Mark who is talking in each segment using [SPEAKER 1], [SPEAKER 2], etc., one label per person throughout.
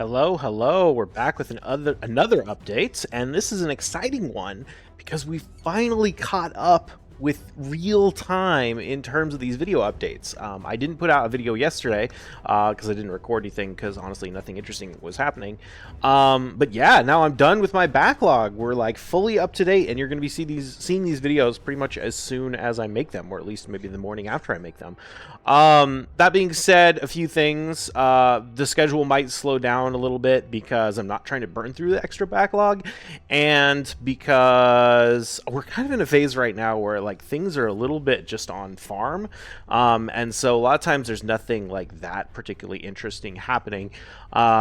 [SPEAKER 1] Hello, hello. We're back with another update, and this is an exciting one because we finally caught up with real time in terms of these video updates. I didn't put out a video yesterday because I didn't record anything because honestly nothing interesting was happening. But yeah, now I'm done with my backlog. We're like fully up to date, and you're going to be seeing these videos pretty much as soon as I make them, or at least maybe the morning after I make them. That being said, a few things. The schedule might slow down a little bit because I'm not trying to burn through the extra backlog, and because we're kind of in a phase right now where like things are a little bit just on farm, and so a lot of times there's nothing like that particularly interesting happening.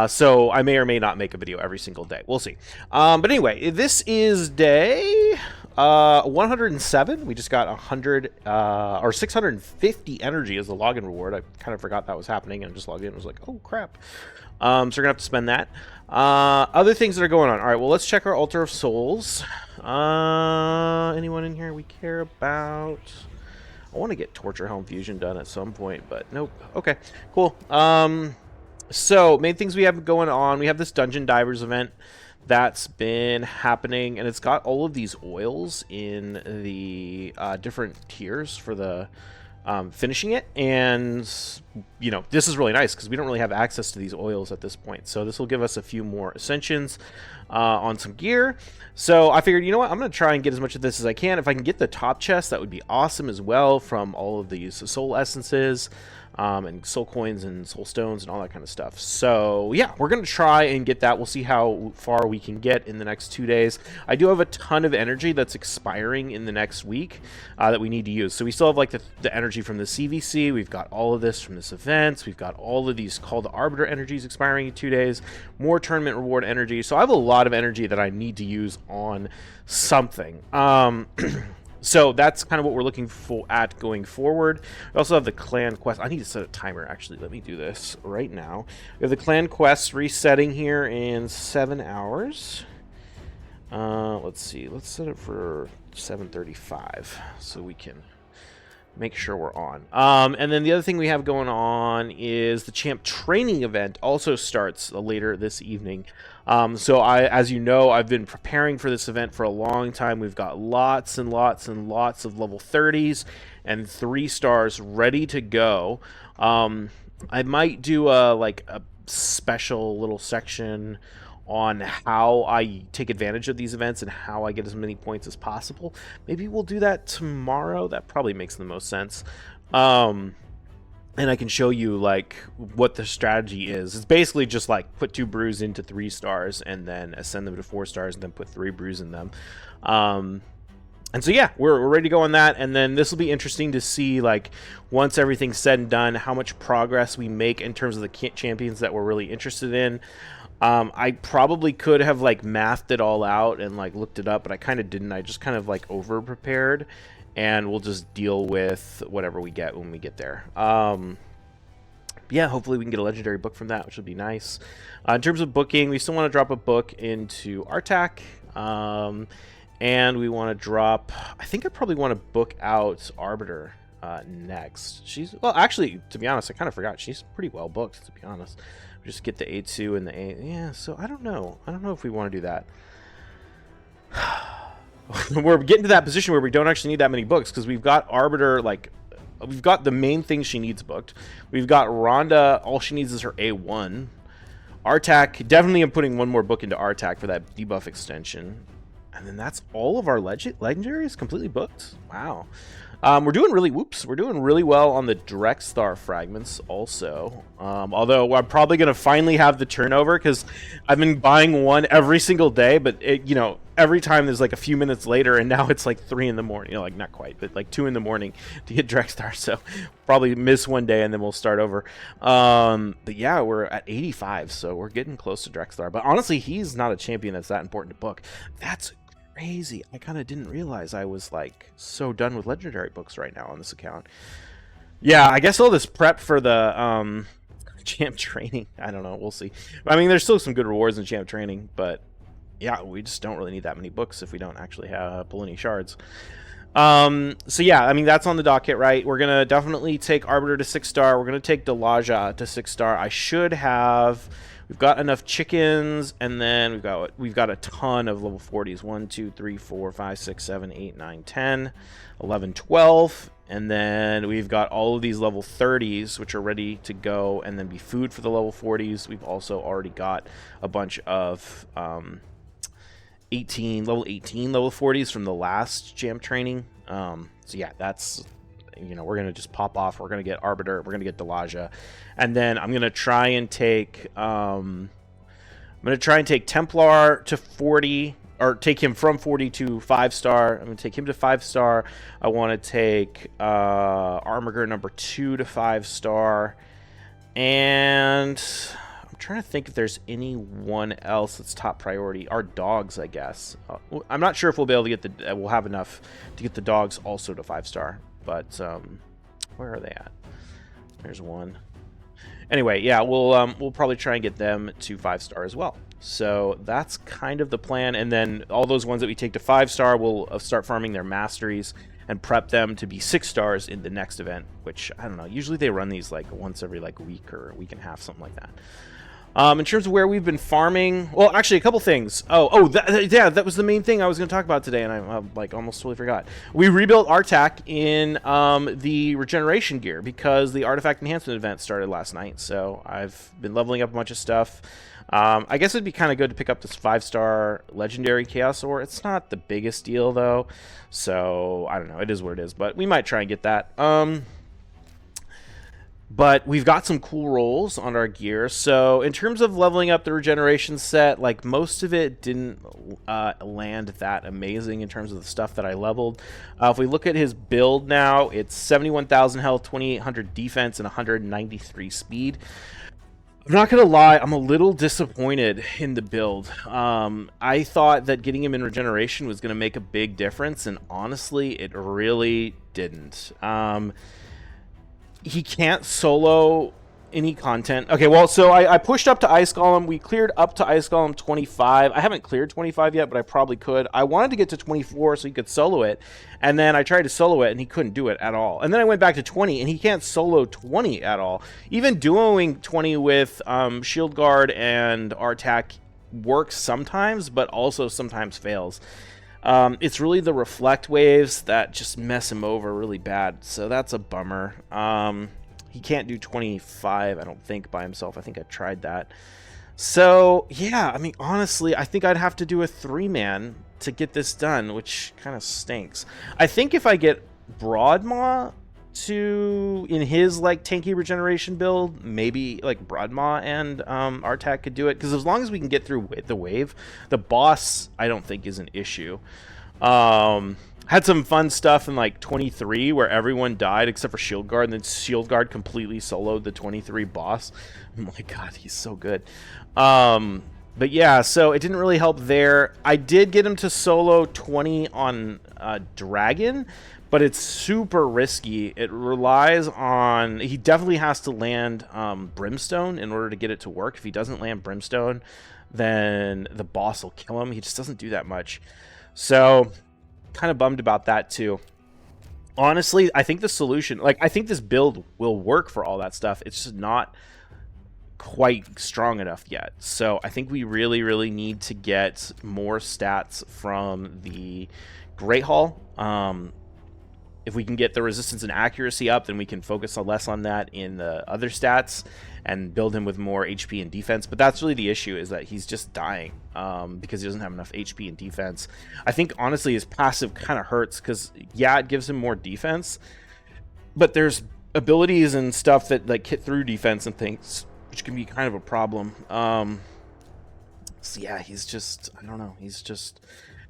[SPEAKER 1] So I may or may not make a video every single day. We'll see. But anyway, this is day 107. We just got 100 or 650 energy as the login reward. I kind of forgot that was happening and just logged in and was like, oh crap. So we're gonna have to spend that. Other things that are going on. All right, well, let's check our altar of souls. Anyone in here we care about? I want to get torture helm fusion done at some point, but nope. Okay, cool. So main things we have going on, we have this dungeon divers event that's been happening, and it's got all of these oils in the different tiers for the finishing it. And you know, this is really nice because we don't really have access to these oils at this point, so this will give us a few more ascensions on some gear. So I figured, you know what, I'm going to try and get as much of this as I can. If I can get the top chest, that would be awesome as well, from all of these soul essences and soul coins and soul stones and all that kind of stuff. So yeah, we're going to try and get that. We'll see how far we can get in the next 2 days. I do have a ton of energy that's expiring in the next week that we need to use. So we still have like the energy from the CVC. We've got all of this from this event. We've got all of these Call to Arbiter energies expiring in 2 days. More tournament reward energy. So I have a lot of energy that I need to use on something. So that's kind of what we're looking for at going forward. We also have the clan quest. I need to set a timer, actually. Let me do this right now. We have the clan quests resetting here in 7 hours. Let's see. Let's set it for 7:35 so we can make sure we're on. And then the other thing we have going on is the champ training event also starts later this evening. So as you know, I've been preparing for this event for a long time. We've got lots and lots and lots of level 30s and 3 stars ready to go. I might do like a special little section on how I take advantage of these events and how I get as many points as possible. Maybe we'll do that tomorrow. That probably makes the most sense. And I can show you like what the strategy is. It's basically just like put 2 brews into 3 stars and then ascend them to 4 stars and then put 3 brews in them. And so yeah, we're ready to go on that. And then this will be interesting to see, like, once everything's said and done, how much progress we make in terms of the champions that we're really interested in. I probably could have like mathed it all out and like looked it up, but I kind of didn't. I just kind of like over prepared, and we'll just deal with whatever we get when we get there. Yeah, hopefully we can get a legendary book from that, which would be nice. In terms of booking, we still want to drop a book into Artak, and we want to drop, I think I probably want to book out Arbiter next. She's, well, actually, to be honest, I kind of forgot. She's pretty well booked, to be honest. Just get the A2 and the A. Yeah, so I don't know. I don't know if we want to do that. We're getting to that position where we don't actually need that many books because we've got Arbiter, like, we've got the main things she needs booked. We've got Rhonda, all she needs is her A1. Artak, definitely I'm putting one more book into Artak for that debuff extension. And then that's all of our legendaries completely booked. Wow. We're doing really well on the direct star fragments also. Although I'm probably going to finally have the turnover because I've been buying one every single day, but it, you know, every time there's like a few minutes later, and now it's like 3 in the morning, you know, like not quite, but like 2 in the morning to get direct star. So probably miss one day and then we'll start over. But yeah, we're at 85, so we're getting close to direct star. But honestly, he's not a champion that's that important to book. That's crazy. I kind of didn't realize I was like so done with legendary books right now on this account. Yeah, I guess all this prep for the champ training, I don't know, we'll see. I mean, there's still some good rewards in champ training, but yeah, we just don't really need that many books if we don't actually pull any shards. So yeah, I mean, that's on the docket, right? We're gonna definitely take Arbiter to 6-star. We're gonna take Delaja to 6-star. I should have. We've got enough chickens, and then we've got a ton of level 40s. 1, 2, 3, 4, 5, 6, 7, 8, 9, 10, 11, 12. And then we've got all of these level 30s, which are ready to go and then be food for the level 40s. We've also already got a bunch of level 18, level 40s from the last jam training. So yeah, that's, we're going to just pop off. We're going to get Arbiter. We're going to get Delaja. And then I'm going to try and take, Templar to 40, or take him from 40 to 5-star. I'm going to take him to 5-star. I want to take Armiger number 2 to 5-star. And I'm trying to think if there's anyone else that's top priority. Our dogs, I guess. I'm not sure if we'll be able to get we'll have enough to get the dogs also to 5-star. But where are they at? There's one. Anyway, yeah, we'll probably try and get them to 5-star as well. So that's kind of the plan. And then all those ones that we take to 5-star, we'll start farming their masteries and prep them to be 6-stars in the next event, which, I don't know, usually they run these like once every like week or a week and a half, something like that. In terms of where we've been farming, well, actually, a couple things. Yeah, that was the main thing I was going to talk about today, and I like almost totally forgot. We rebuilt Artak in the regeneration gear because the artifact enhancement event started last night. So I've been leveling up a bunch of stuff. I guess it'd be kind of good to pick up this 5-star legendary Chaos Ore. It's not the biggest deal though, so I don't know. It is what it is, but we might try and get that. But we've got some cool rolls on our gear. So in terms of leveling up the regeneration set, like most of it didn't land that amazing in terms of the stuff that I leveled. If we look at his build now, it's 71,000 health, 2,800 defense, and 193 speed. I'm not going to lie, I'm a little disappointed in the build. I thought that getting him in regeneration was going to make a big difference, and honestly, it really didn't. He can't solo any content. Okay, well, so I pushed up to Ice Golem. We cleared up to Ice Golem 25. I haven't cleared 25 yet, but I probably could. I wanted to get to 24 so he could solo it, and then I tried to solo it, and he couldn't do it at all. And then I went back to 20, and he can't solo 20 at all. Even duoing 20 with Shield Guard and Artak works sometimes, but also sometimes fails. It's really the reflect waves that just mess him over really bad, so that's a bummer. He can't do 25, I don't think, by himself. I think I tried that. So, yeah, I mean, honestly, I think I'd have to do a 3-man to get this done, which kind of stinks. I think if I get Broadmaw in his, like, tanky regeneration build, maybe, like, Broadmaw and Artak could do it, because as long as we can get through the wave, the boss, I don't think, is an issue. Had some fun stuff in like 23 where everyone died except for Shield Guard, and then Shield Guard completely soloed the 23 boss. Oh my god, he's so good. But yeah, so it didn't really help there. I did get him to solo 20 on Dragon, but it's super risky. It relies on... He definitely has to land Brimstone in order to get it to work. If he doesn't land Brimstone, then the boss will kill him. He just doesn't do that much. So... kind of bummed about that too. Honestly, I think the solution, like, I think this build will work for all that stuff. It's just not quite strong enough yet. So I think we really need to get more stats from the Great Hall. If we can get the resistance and accuracy up, then we can focus less on that in the other stats and build him with more HP and defense. But that's really the issue, is that he's just dying because he doesn't have enough HP and defense. I think, honestly, his passive kind of hurts because, yeah, it gives him more defense, but there's abilities and stuff that, like, hit through defense and things, which can be kind of a problem. So, yeah, he's just, I don't know, he's just...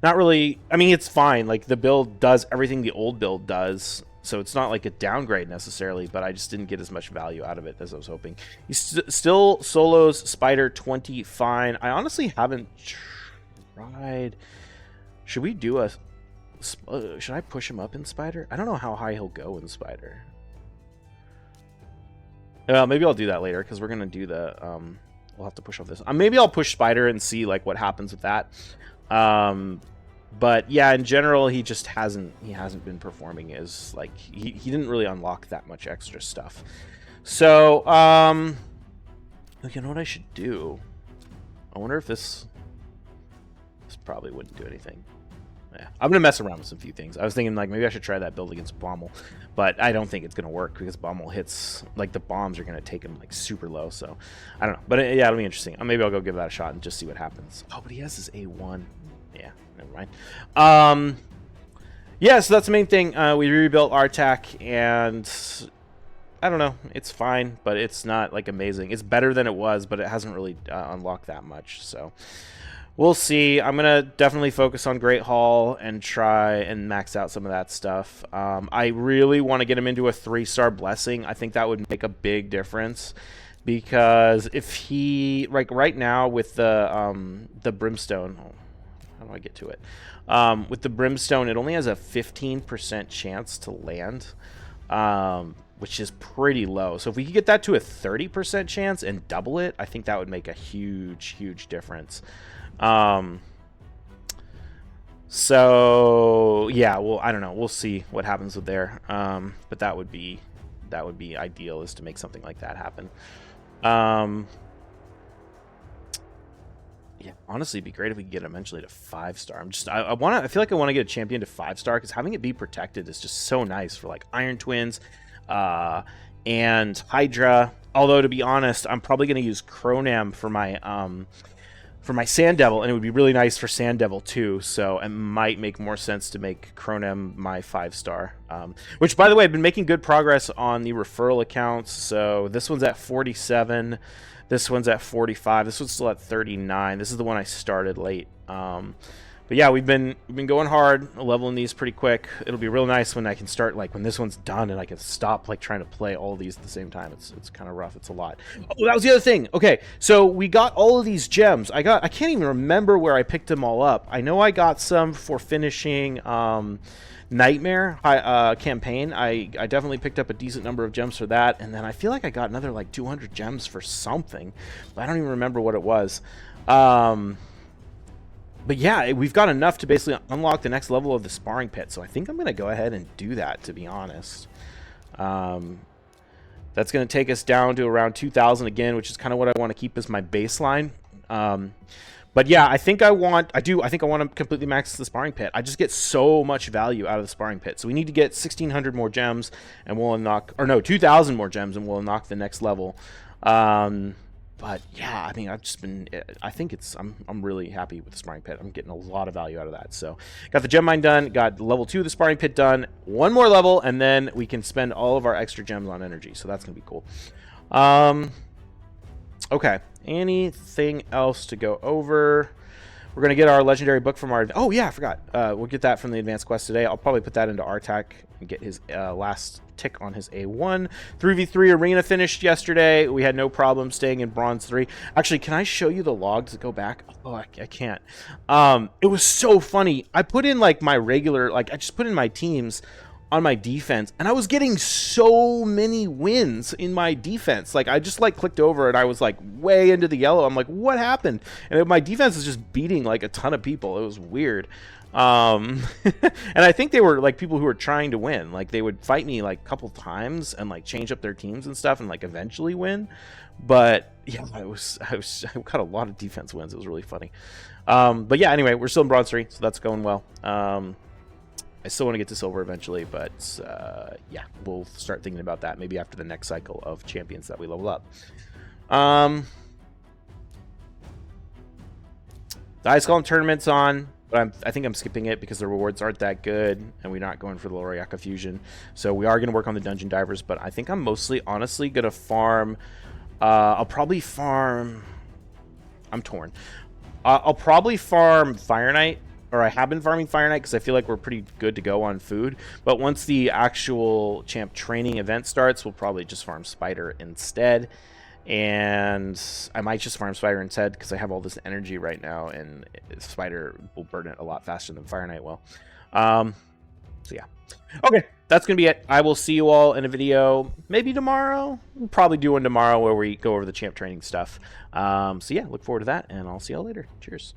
[SPEAKER 1] not really. I mean, it's fine. Like, the build does everything the old build does, so it's not like a downgrade necessarily, but I just didn't get as much value out of it as I was hoping. He still solos Spider 20 fine. I honestly haven't tried. Should we do a... should I push him up in Spider? I don't know how high he'll go in Spider. Maybe I'll do that later, because we're going to do the... we'll have to push off this. Maybe I'll push Spider and see, like, what happens with that. But yeah, in general, he just hasn't been performing as like he didn't really unlock that much extra stuff. So you know what I should do? I wonder if this probably wouldn't do anything. Yeah, I'm gonna mess around with some few things. I was thinking like maybe I should try that build against Bommel, but I don't think it's gonna work because Bommel hits like the bombs are gonna take him like super low. So I don't know, but yeah, it'll be interesting. Maybe I'll go give that a shot and just see what happens. Oh, but he has his A1. Yeah, never mind. Yeah, so that's the main thing. We rebuilt Artak, and I don't know, it's fine, but it's not like amazing. It's better than it was, but it hasn't really unlocked that much. So we'll see. I'm gonna definitely focus on Great Hall and try and max out some of that stuff. I really want to get him into a 3-star blessing. I think that would make a big difference, because if he like right now with the brimstone, how do I get to it? With the brimstone, it only has a 15% chance to land, which is pretty low. So if we could get that to a 30% chance and double it, I think that would make a huge difference. So yeah, well, I don't know. We'll see what happens with there. But that would be ideal, is to make something like that happen. Yeah, honestly, it'd be great if we could get eventually to 5-star. I feel like I want to get a champion to 5-star, because having it be protected is just so nice for like Iron Twins, and Hydra. Although to be honest, I'm probably going to use Cronam for my Sand Devil, and it would be really nice for Sand Devil too. So it might make more sense to make Cronam my 5-star. Which, by the way, I've been making good progress on the referral accounts. So this one's at 47. This one's at 45. This one's still at 39. This is the one I started late. But yeah, we've been going hard, leveling these pretty quick. It'll be real nice when I can start, like when this one's done and I can stop like trying to play all these at the same time. It's kind of rough. It's a lot. Oh, that was the other thing. Okay, so we got all of these gems. I can't even remember where I picked them all up. I know I got some for finishing Nightmare campaign. I definitely picked up a decent number of gems for that, and then I feel like I got another like 200 gems for something, but I don't even remember what it was. But yeah, we've got enough to basically unlock the next level of the sparring pit, so I think I'm going to go ahead and do that, to be honest. That's going to take us down to around 2,000 again, which is kind of what I want to keep as my baseline. But yeah, I think I want to completely max the sparring pit. I just get so much value out of the sparring pit. So we need to get 1,600 more gems, and we'll unlock, or no, 2,000 more gems, and we'll unlock the next level. But yeah, I mean, I'm really happy with the sparring pit. I'm getting a lot of value out of that. So got the gem mine done, got level 2 of the sparring pit done, one more level, and then we can spend all of our extra gems on energy. So that's gonna be cool. Okay, anything else to go over? We're going to get our legendary book from our... Oh, yeah, I forgot. We'll get that from the advanced quest today. I'll probably put that into Artak and get his last tick on his A1. 3v3 arena finished yesterday. We had no problem staying in Bronze 3. Actually, can I show you the logs that go back? Oh, I can't. It was so funny. I put in, like, my regular... Like, I just put in my teams on my defense, and I was getting so many wins in my defense. Like, I just like clicked over and I was like way into the yellow. I'm like, what happened? And my defense is just beating like a ton of people. It was weird. And I think they were like people who were trying to win. Like, they would fight me like a couple times and like change up their teams and stuff and like eventually win. But yeah, I got a lot of defense wins. It was really funny. But yeah, anyway, we're still in Bronze 3, so that's going well. I still want to get to silver eventually, but yeah, we'll start thinking about that maybe after the next cycle of champions that we level up. The Ice Golem tournament's on, but I think I'm skipping it because the rewards aren't that good, and we're not going for the Loriaka fusion. So we are going to work on the dungeon divers, but I think I'm mostly, honestly, going to farm. I'll probably farm. I'm torn. I'll probably farm Fire Knight. Or I have been farming Fire Knight because I feel like we're pretty good to go on food. But once the actual champ training event starts, we'll probably just farm Spider instead. And I might just farm Spider instead because I have all this energy right now, and Spider will burn it a lot faster than Fire Knight will. So yeah. Okay, that's going to be it. I will see you all in a video maybe tomorrow. We'll probably do one tomorrow where we go over the champ training stuff. So yeah, look forward to that, and I'll see y'all later. Cheers.